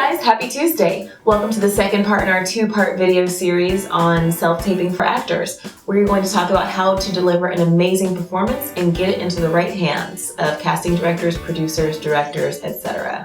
guys, happy Tuesday. Welcome to the second part in our two-part video series on self-taping for actors, where you're going to talk about how to deliver an amazing performance and get it into the right hands of casting directors, producers, directors, etc.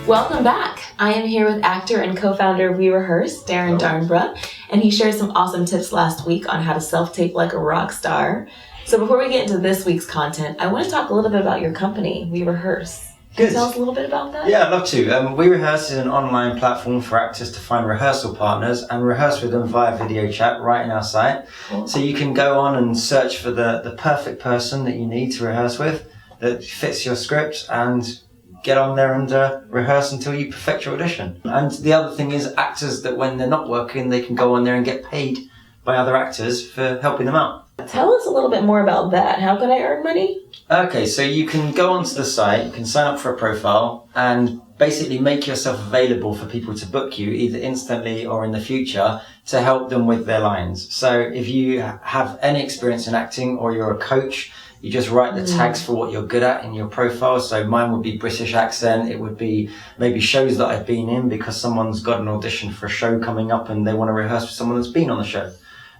Welcome back. I am here with actor and co-founder of Rehearse, Darren Darnborough, and he shared some awesome tips last week on how to self-tape like a rock star. So before we get into this week's content, I want to talk a little bit about your company, Rehearse. Can you tell us a little bit about that? Yeah, I'd love to. Rehearse is an online platform for actors to find rehearsal partners and rehearse with them via video chat right in our site. Cool. So you can go on and search for the perfect person that you need to rehearse with that fits your script and get on there and rehearse until you perfect your audition. And the other thing is actors that when they're not working, they can go on there and get paid by other actors for helping them out. Tell us a little bit more about that. How can I earn money? Okay, so you can go onto the site, you can sign up for a profile and basically make yourself available for people to book you either instantly or in the future to help them with their lines. So if you have any experience in acting or you're a coach, you just write the tags for what you're good at in your profile. So mine would be British accent. It would be maybe shows that I've been in because someone's got an audition for a show coming up and they want to rehearse with someone that's been on the show.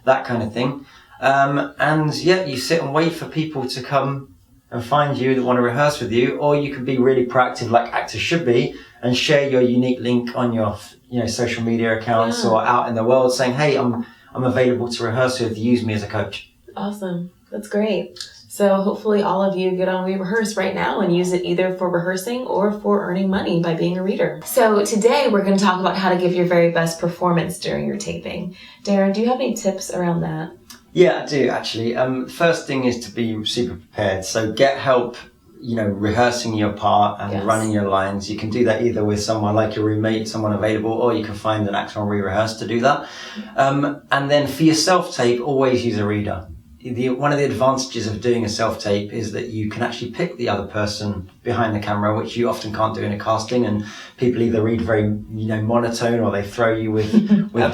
That kind of thing. And yeah, you sit and wait for people to come and find you that want to rehearse with you, or you can be really proactive like actors should be and share your unique link on your social media accounts or out in the world saying, hey, I'm available to rehearse with, use me as a coach. Awesome. That's great. So hopefully all of you get on Rehearse right now and use it either for rehearsing or for earning money by being a reader. So today we're going to talk about how to give your very best performance during your taping. Darren, do you have any tips around that? Yeah, I do actually. First thing is to be super prepared. So get help, rehearsing your part and running your lines. You can do that either with someone like your roommate, someone available, or you can find an actor on Rehearse to do that. And then for your self-tape, always use a reader. One of the advantages of doing a self-tape is that you can actually pick the other person behind the camera, which you often can't do in a casting, and people either read very, monotone, or they throw you with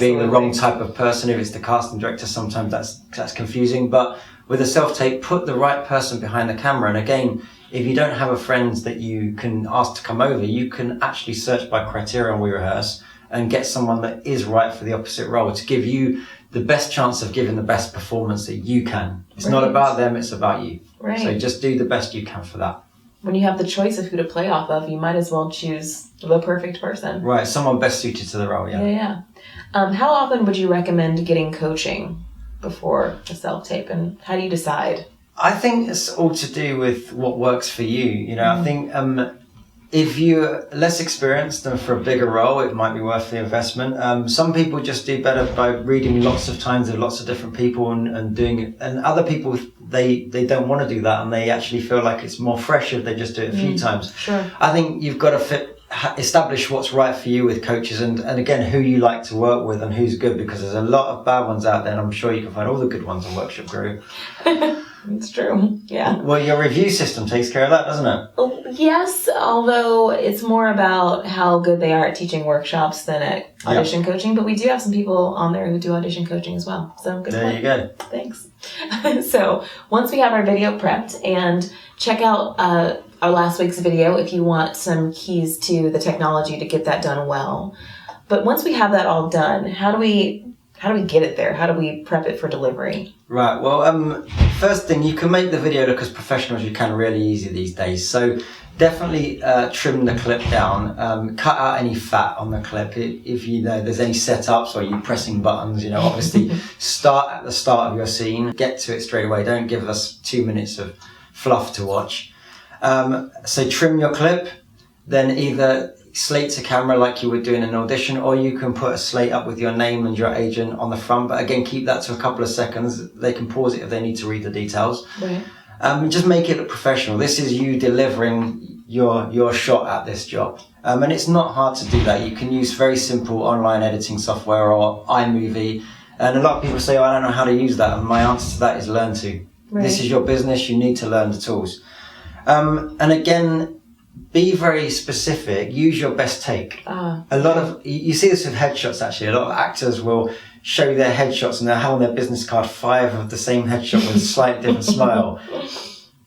being the wrong type of person. If it's the casting director, sometimes that's confusing. But with a self-tape, put the right person behind the camera. And again, if you don't have a friend that you can ask to come over, you can actually search by criteria on Rehearse and get someone that is right for the opposite role to give you the best chance of giving the best performance that you can. It's not about them, it's about you. Right. So just do the best you can for that. When you have the choice of who to play off of, you might as well choose the perfect person. Right, someone best suited to the role, Yeah. How often would you recommend getting coaching before a self-tape, and how do you decide? I think it's all to do with what works for you. I think if you're less experienced and for a bigger role, it might be worth the investment. Some people just do better by reading lots of times with lots of different people and doing it. And other people, they don't want to do that and they actually feel like it's more fresh if they just do it a few times. Sure. I think you've got to establish what's right for you with coaches and again, who you like to work with and who's good, because there's a lot of bad ones out there and I'm sure you can find all the good ones on Workshop Guru. It's true, yeah. Well, your review system takes care of that, doesn't it? Yes, although it's more about how good they are at teaching workshops than at audition coaching, but we do have some people on there who do audition coaching as well. So good point. You go. Thanks. So once we have our video prepped, and check out our last week's video if you want some keys to the technology to get that done well. But once we have that all done, how do we get it there? How do we prep it for delivery? Right, well, first thing, you can make the video look as professional as you can really easy these days. So definitely trim the clip down, cut out any fat on the clip. If there's any setups or you pressing buttons, obviously start at the start of your scene, get to it straight away. Don't give us 2 minutes of fluff to watch. So trim your clip, then either slate to camera like you would do in an audition, or you can put a slate up with your name and your agent on the front, but again, keep that to a couple of seconds. They can pause it if they need to read the details. Right. Just make it look professional. This is you delivering your shot at this job. And it's not hard to do that. You can use very simple online editing software or iMovie. And a lot of people say, I don't know how to use that. And my answer to that is learn to. Right. This is your business. You need to learn the tools. And again, be very specific. Use your best take. A lot of, you see this with headshots actually. A lot of actors will show their headshots and they'll have on their business card 5 of the same headshot with a slightly different smile.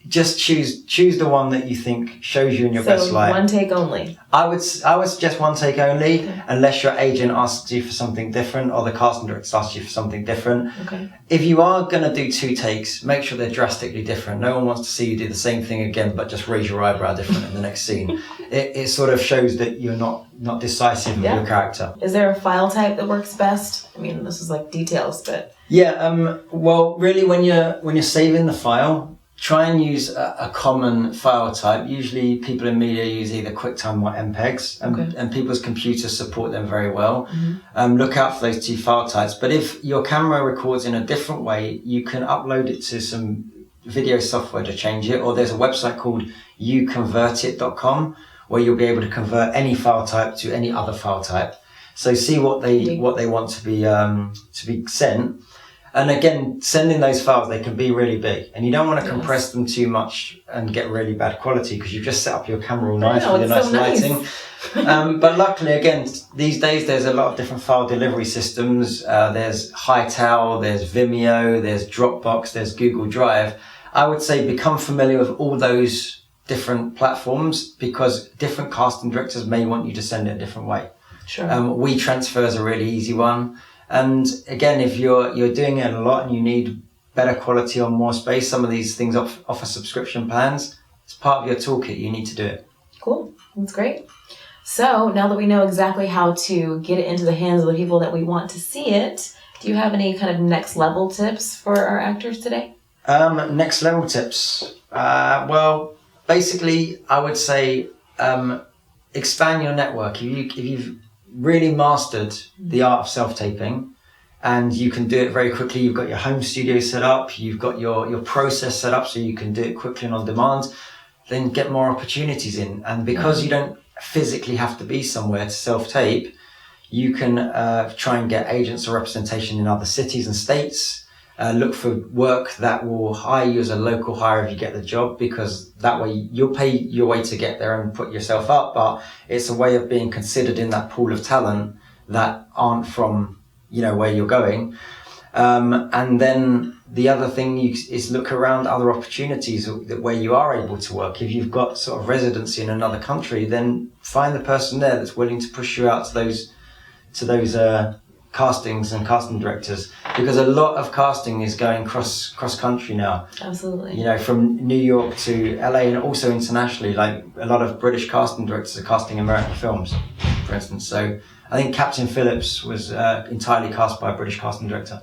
Just choose the one that you think shows you in your best light. One take only. I would suggest one take only, unless your agent asks you for something different or the casting director asks you for something different. Okay. If you are going to do 2 takes, make sure they're drastically different. No one wants to see you do the same thing again, but just raise your eyebrow different in the next scene. It sort of shows that you're not decisive of your character. Is there a file type that works best? I mean, this is like details, but well, really, when you're saving the file, try and use a common file type. Usually people in media use either QuickTime or MPEGs, and people's computers support them very well. Look out for those 2 file types. But if your camera records in a different way, you can upload it to some video software to change it, or there's a website called youconvertit.com where you'll be able to convert any file type to any other file type. So see what they want to be sent. And again, sending those files, they can be really big, and you don't want to compress them too much and get really bad quality because you've just set up your camera all nice with your nice lighting. But luckily, again, these days there's a lot of different file delivery systems. There's Hightail, there's Vimeo, there's Dropbox, there's Google Drive. I would say become familiar with all those different platforms because different casting directors may want you to send it a different way. Sure. WeTransfer is a really easy one. And again, if you're doing it a lot and you need better quality or more space, some of these things offer subscription plans. It's part of your toolkit. You need to do it. Cool. That's great. So now that we know exactly how to get it into the hands of the people that we want to see it, do you have any kind of next level tips for our actors today? Next level tips. Well, basically, I would say expand your network. If you've really mastered the art of self-taping and you can do it very quickly, you've got your home studio set up, you've got your process set up so you can do it quickly and on demand, then get more opportunities in. And because you don't physically have to be somewhere to self-tape, you can try and get agents or representation in other cities and states. Look for work that will hire you as a local hire if you get the job, because that way you'll pay your way to get there and put yourself up, but it's a way of being considered in that pool of talent that aren't from, where you're going. And then the other thing is look around other opportunities where you are able to work. If you've got sort of residency in another country, then find the person there that's willing to push you out to those castings and casting directors, because a lot of casting is going cross country now. Absolutely. From New York to LA and also internationally, like a lot of British casting directors are casting American films, for instance. So I think Captain Phillips was entirely cast by a British casting director.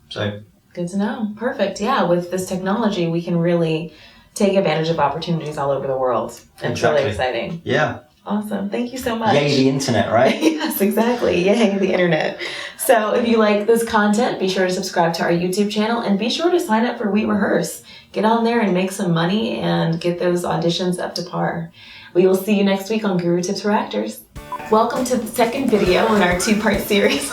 So good to know. Perfect. Yeah, with this technology, we can really take advantage of opportunities all over the world. It's really exciting. Yeah. Awesome. Thank you so much. Yay, the internet, right? Yes, exactly. Yay, the internet. So if you like this content, be sure to subscribe to our YouTube channel and be sure to sign up for We Rehearse. Get on there and make some money and get those auditions up to par. We will see you next week on Guru Tips for Actors. Welcome to the second video in our 2-part series